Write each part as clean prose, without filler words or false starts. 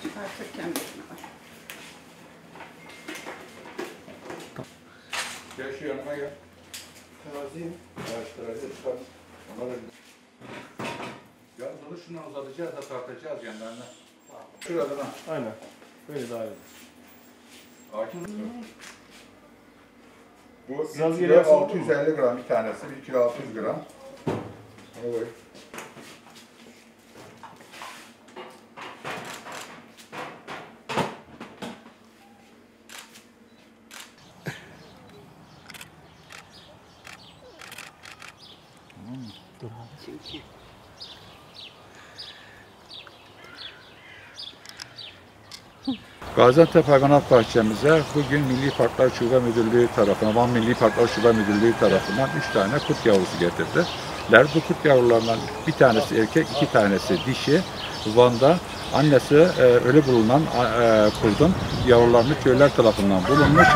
Çıkartırken gözüne var. Gel şu yanıma gel. Teraziyim. Evet, teraziye çıkar. Yalnız onu şundan uzatacağız da tartacağız yanlarına. Şurada lan. Aynen. Böyle daha iyi. Hakim. Bu Biraz 1 geri kilo yapsana 650 gram bir tanesi, 1 kilo 600 gram. Evet. Çünkü. Gaziantep Hayvanat Bahçemize bugün Milli Parklar Şube Müdürlüğü tarafından, Van Milli Parklar Şube Müdürlüğü tarafından 3 tane kurt yavrusu getirdiler. Bu kurt yavrularından bir tanesi erkek, 2 tanesi dişi. Van'da annesi ölü bulunan kurdun yavrularını köylüler tarafından bulunmuş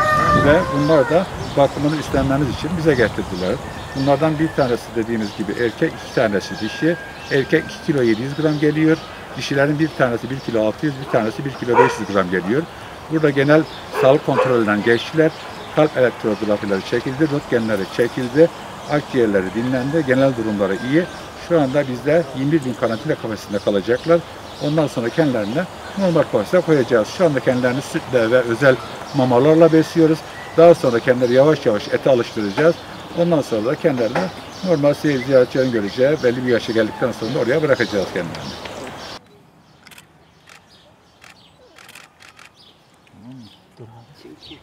ve bunlar da bakımını üstlenmeniz için bize getirdiler. Bunlardan bir tanesi dediğimiz gibi erkek, 2 tanesi dişi. Erkek 2 kilo 700 gram geliyor. Dişilerin bir tanesi 1 kilo 600, bir tanesi 1 kilo 500 gram geliyor. Burada genel sağlık kontrolünden geçtiler. Kalp elektrografileri çekildi, röntgenleri çekildi. Akciğerleri dinlendi, genel durumları iyi. Şu anda bizde 21 gün karantina kafesinde kalacaklar. Ondan sonra kendilerine normal kafese koyacağız. Şu anda kendilerini sütle ve özel mamalarla besliyoruz. Daha sonra kendileri yavaş yavaş ete alıştıracağız. Ondan sonra da kendilerini normal seyir ziyaretçilerin göreceği belli bir yaşa geldikten sonra oraya bırakacağız kendilerini. Çünkü.